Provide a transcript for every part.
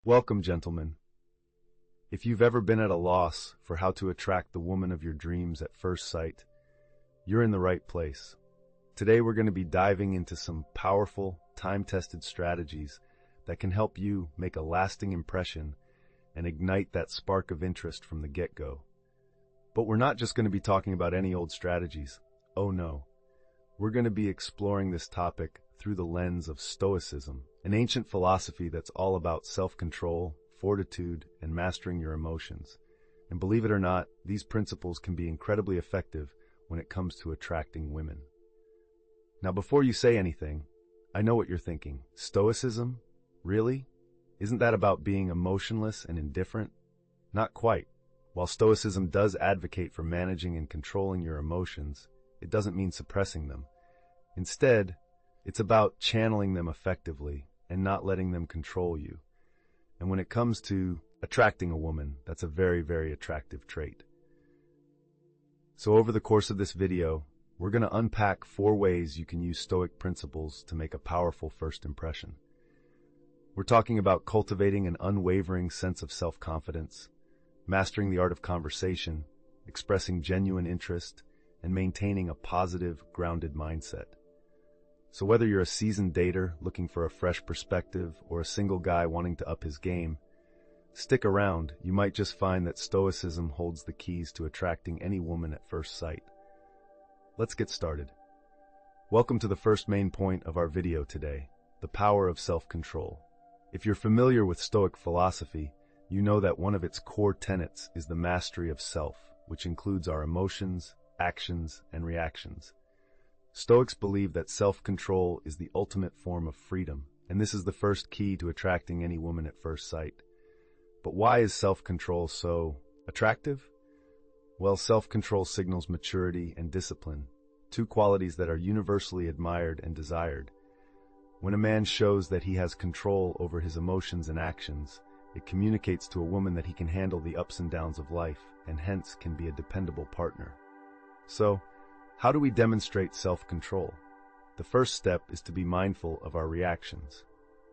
Welcome, gentlemen. If you've ever been at a loss for how to attract the woman of your dreams at first sight, you're in the right place. Today we're going to be diving into some powerful, time-tested strategies that can help you make a lasting impression and ignite that spark of interest from the get-go. But we're not just going to be talking about any old strategies. Oh no. We're going to be exploring this topic through the lens of Stoicism, an ancient philosophy that's all about self-control, fortitude, and mastering your emotions. And believe it or not, these principles can be incredibly effective when it comes to attracting women. Now, before you say anything, I know what you're thinking. Stoicism? Really? Isn't that about being emotionless and indifferent? Not quite. While Stoicism does advocate for managing and controlling your emotions, it doesn't mean suppressing them. Instead, it's about channeling them effectively and not letting them control you. And when it comes to attracting a woman, that's a very, very attractive trait. So over the course of this video, we're going to unpack 4 ways you can use Stoic principles to make a powerful first impression. We're talking about cultivating an unwavering sense of self-confidence, mastering the art of conversation, expressing genuine interest, and maintaining a positive, grounded mindset. So whether you're a seasoned dater looking for a fresh perspective or a single guy wanting to up his game, stick around. You might just find that Stoicism holds the keys to attracting any woman at first sight. Let's get started. Welcome to the first main point of our video today, the power of self-control. If you're familiar with Stoic philosophy, you know that one of its core tenets is the mastery of self, which includes our emotions, actions, and reactions. Stoics believe that self-control is the ultimate form of freedom, and this is the first key to attracting any woman at first sight. But why is self-control so attractive? Well, self-control signals maturity and discipline, 2 qualities that are universally admired and desired. When a man shows that he has control over his emotions and actions, it communicates to a woman that he can handle the ups and downs of life, and hence can be a dependable partner. So, how do we demonstrate self-control? The first step is to be mindful of our reactions.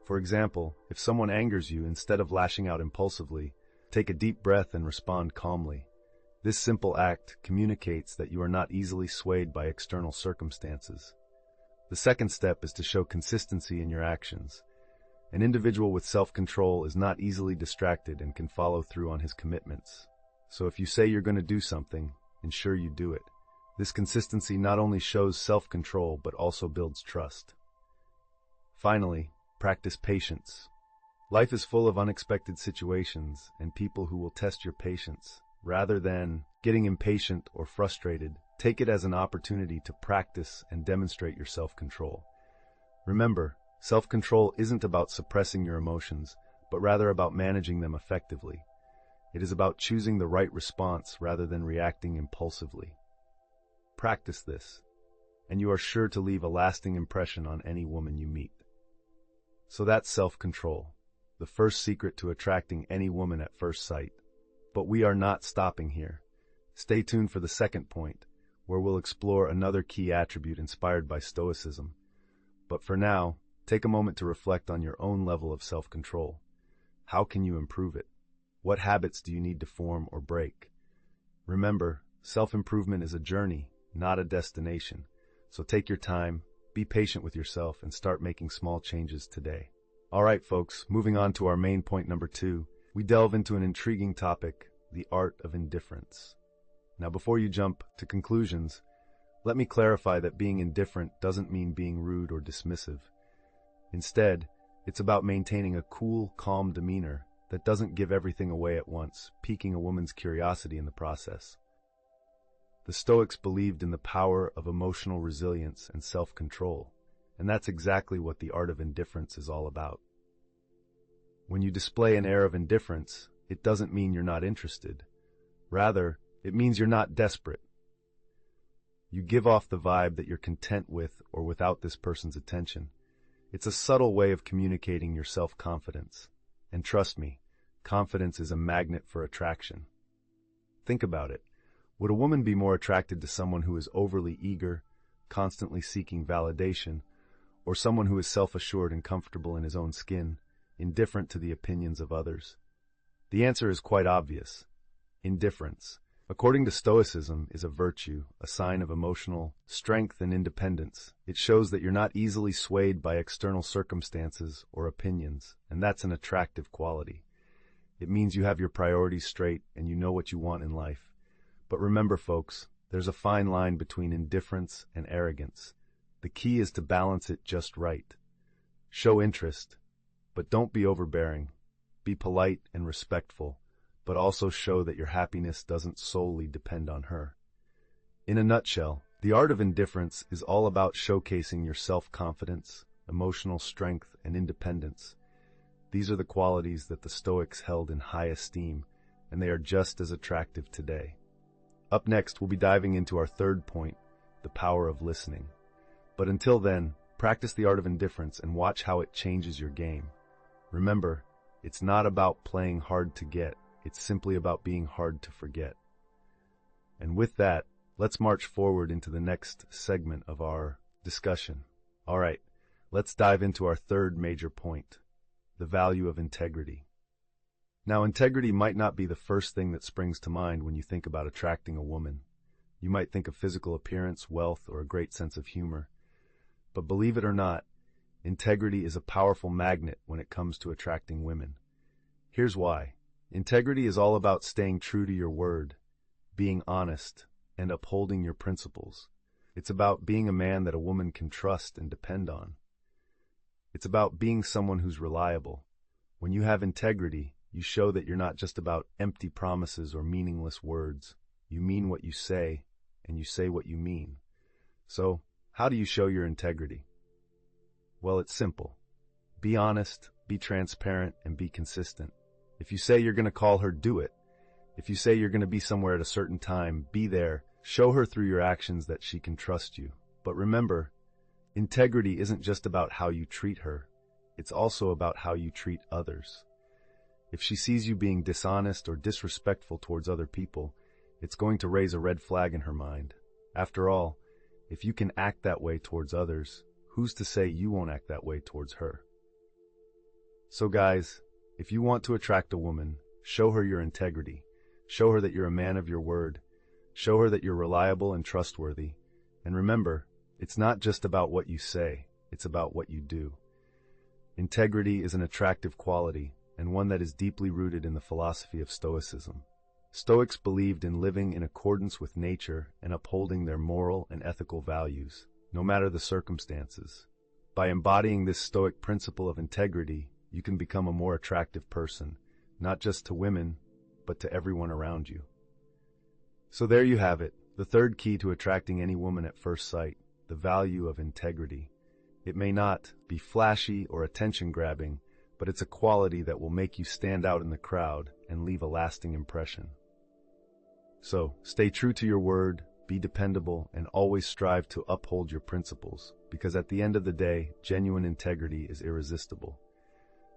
For example, if someone angers you, instead of lashing out impulsively, take a deep breath and respond calmly. This simple act communicates that you are not easily swayed by external circumstances. The second step is to show consistency in your actions. An individual with self-control is not easily distracted and can follow through on his commitments. So if you say you're going to do something, ensure you do it. This consistency not only shows self-control, but also builds trust. Finally, practice patience. Life is full of unexpected situations and people who will test your patience. Rather than getting impatient or frustrated, take it as an opportunity to practice and demonstrate your self-control. Remember, self-control isn't about suppressing your emotions, but rather about managing them effectively. It is about choosing the right response rather than reacting impulsively. Practice this, and you are sure to leave a lasting impression on any woman you meet. So that's self-control, the first secret to attracting any woman at first sight. But we are not stopping here. Stay tuned for the second point, where we'll explore another key attribute inspired by Stoicism. But for now, take a moment to reflect on your own level of self-control. How can you improve it? What habits do you need to form or break? Remember, self-improvement is a journey, not a destination. So take your time, be patient with yourself, and start making small changes today. All right, folks, moving on to our main point number 2, we delve into an intriguing topic, the art of indifference. Now, before you jump to conclusions, let me clarify that being indifferent doesn't mean being rude or dismissive. Instead, it's about maintaining a cool, calm demeanor that doesn't give everything away at once, piquing a woman's curiosity in the process. The Stoics believed in the power of emotional resilience and self-control, and that's exactly what the art of indifference is all about. When you display an air of indifference, it doesn't mean you're not interested. Rather, it means you're not desperate. You give off the vibe that you're content with or without this person's attention. It's a subtle way of communicating your self-confidence. And trust me, confidence is a magnet for attraction. Think about it. Would a woman be more attracted to someone who is overly eager, constantly seeking validation, or someone who is self-assured and comfortable in his own skin? indifferent to the opinions of others? The answer is quite obvious. Indifference, according to Stoicism, is a virtue, a sign of emotional strength and independence. It shows that you're not easily swayed by external circumstances or opinions, and that's an attractive quality. It means you have your priorities straight and you know what you want in life. But remember, folks, there's a fine line between indifference and arrogance. The key is to balance it just right. Show interest, but don't be overbearing. Be polite and respectful, but also show that your happiness doesn't solely depend on her. In a nutshell, the art of indifference is all about showcasing your self-confidence, emotional strength, and independence. These are the qualities that the Stoics held in high esteem, and they are just as attractive today. Up next, we'll be diving into our third point, the power of listening. But until then, practice the art of indifference and watch how it changes your game. Remember, it's not about playing hard to get. It's simply about being hard to forget. And with that, let's march forward into the next segment of our discussion. All right, let's dive into our third major point, the value of integrity. Now, integrity might not be the first thing that springs to mind when you think about attracting a woman. You might think of physical appearance, wealth, or a great sense of humor. But believe it or not, integrity is a powerful magnet when it comes to attracting women. Here's why. Integrity is all about staying true to your word, being honest, and upholding your principles. It's about being a man that a woman can trust and depend on. It's about being someone who's reliable. When you have integrity, you show that you're not just about empty promises or meaningless words. You mean what you say, and you say what you mean. So, how do you show your integrity? Well, it's simple. Be honest, be transparent, and be consistent. If you say you're going to call her, do it. If you say you're going to be somewhere at a certain time, be there. Show her through your actions that she can trust you. But remember, integrity isn't just about how you treat her. It's also about how you treat others. If she sees you being dishonest or disrespectful towards other people, it's going to raise a red flag in her mind. After all, if you can act that way towards others, who's to say you won't act that way towards her? So guys, if you want to attract a woman, show her your integrity. Show her that you're a man of your word. Show her that you're reliable and trustworthy. And remember, it's not just about what you say, it's about what you do. Integrity is an attractive quality, and one that is deeply rooted in the philosophy of Stoicism. Stoics believed in living in accordance with nature and upholding their moral and ethical values, no matter the circumstances. By embodying this Stoic principle of integrity, you can become a more attractive person, not just to women, but to everyone around you. So there you have it, the third key to attracting any woman at first sight, the value of integrity. It may not be flashy or attention-grabbing, but it's a quality that will make you stand out in the crowd and leave a lasting impression. So, stay true to your word, be dependable, and always strive to uphold your principles, because at the end of the day, genuine integrity is irresistible.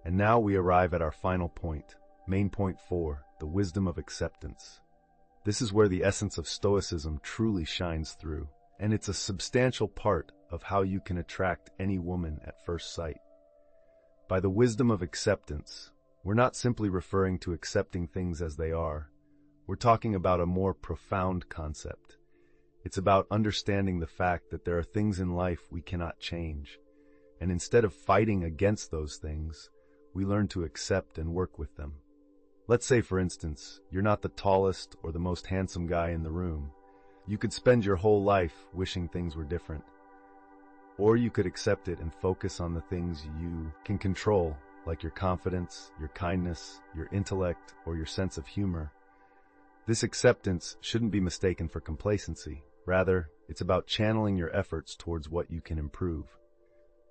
And now we arrive at our final point, main point 4, the wisdom of acceptance. This is where the essence of Stoicism truly shines through, and it's a substantial part of how you can attract any woman at first sight. By the wisdom of acceptance, we're not simply referring to accepting things as they are. We're talking about a more profound concept. It's about understanding the fact that there are things in life we cannot change, and instead of fighting against those things, we learn to accept and work with them. Let's say, for instance, you're not the tallest or the most handsome guy in the room. You could spend your whole life wishing things were different. Or you could accept it and focus on the things you can control, like your confidence, your kindness, your intellect, or your sense of humor. This acceptance shouldn't be mistaken for complacency. Rather, it's about channeling your efforts towards what you can improve.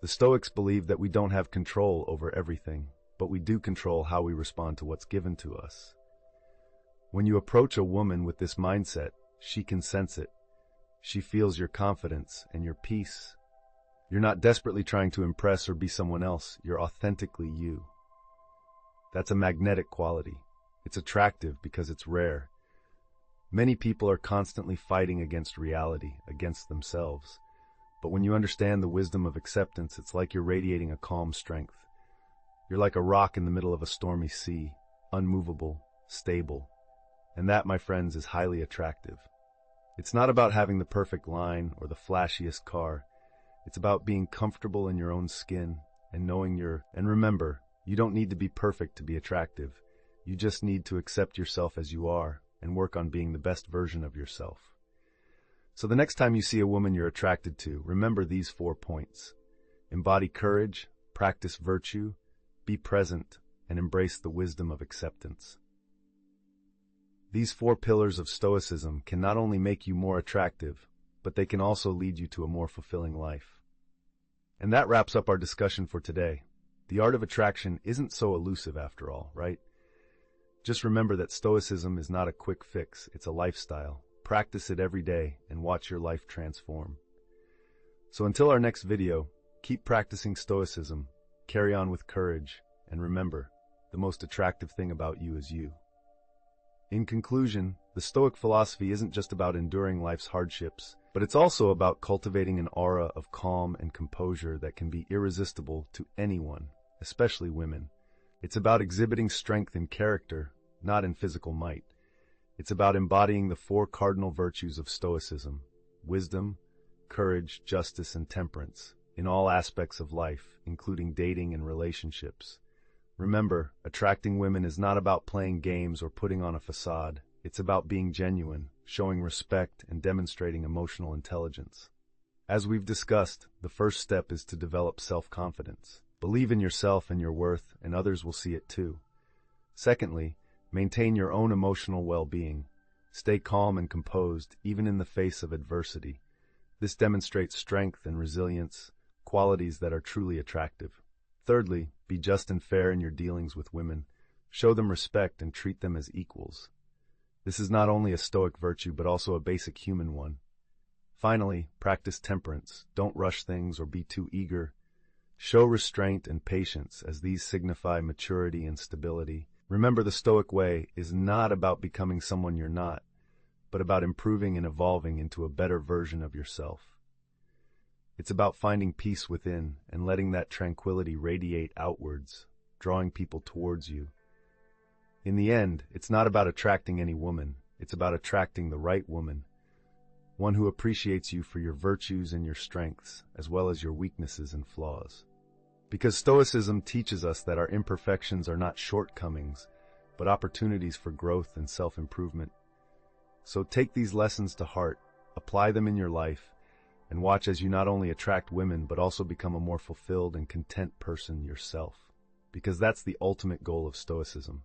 The Stoics believe that we don't have control over everything, but we do control how we respond to what's given to us. When you approach a woman with this mindset, she can sense it. She feels your confidence and your peace. You're not desperately trying to impress or be someone else. You're authentically you. That's a magnetic quality. It's attractive because it's rare. Many people are constantly fighting against reality, against themselves. But when you understand the wisdom of acceptance, it's like you're radiating a calm strength. You're like a rock in the middle of a stormy sea, unmovable, stable. And that, my friends, is highly attractive. It's not about having the perfect line or the flashiest car. It's about being comfortable in your own skin and knowing and remember, you don't need to be perfect to be attractive. You just need to accept yourself as you are and work on being the best version of yourself. So the next time you see a woman you're attracted to, remember these 4 points. Embody courage, practice virtue, be present, and embrace the wisdom of acceptance. These 4 pillars of Stoicism can not only make you more attractive, but they can also lead you to a more fulfilling life. And that wraps up our discussion for today. The art of attraction isn't so elusive after all, right? Just remember that Stoicism is not a quick fix, it's a lifestyle. Practice it every day and watch your life transform. So until our next video, keep practicing Stoicism, carry on with courage, and remember, the most attractive thing about you is you. In conclusion, the Stoic philosophy isn't just about enduring life's hardships, but it's also about cultivating an aura of calm and composure that can be irresistible to anyone, especially women. It's about exhibiting strength in character, not in physical might. It's about embodying the 4 cardinal virtues of Stoicism: wisdom, courage, justice, and temperance, in all aspects of life, including dating and relationships. Remember, attracting women is not about playing games or putting on a facade. It's about being genuine, showing respect, and demonstrating emotional intelligence. As we've discussed, the first step is to develop self-confidence. Believe in yourself and your worth, and others will see it too. Secondly, maintain your own emotional well-being. Stay calm and composed, even in the face of adversity. This demonstrates strength and resilience, qualities that are truly attractive. Thirdly, be just and fair in your dealings with women. Show them respect and treat them as equals. This is not only a Stoic virtue, but also a basic human one. Finally, practice temperance. Don't rush things or be too eager. Show restraint and patience, as these signify maturity and stability. Remember, the Stoic way is not about becoming someone you're not, but about improving and evolving into a better version of yourself. It's about finding peace within and letting that tranquility radiate outwards, drawing people towards you. In the end, it's not about attracting any woman. It's about attracting the right woman, one who appreciates you for your virtues and your strengths, as well as your weaknesses and flaws. Because Stoicism teaches us that our imperfections are not shortcomings, but opportunities for growth and self-improvement. So take these lessons to heart, apply them in your life, and watch as you not only attract women, but also become a more fulfilled and content person yourself. Because that's the ultimate goal of Stoicism,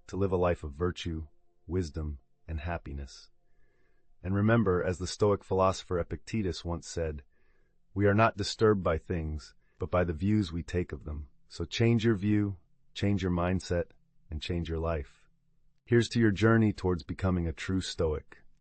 to live a life of virtue, wisdom, and happiness. And remember, as the Stoic philosopher Epictetus once said, "We are not disturbed by things, but by the views we take of them." So change your view, change your mindset, and change your life. Here's to your journey towards becoming a true Stoic.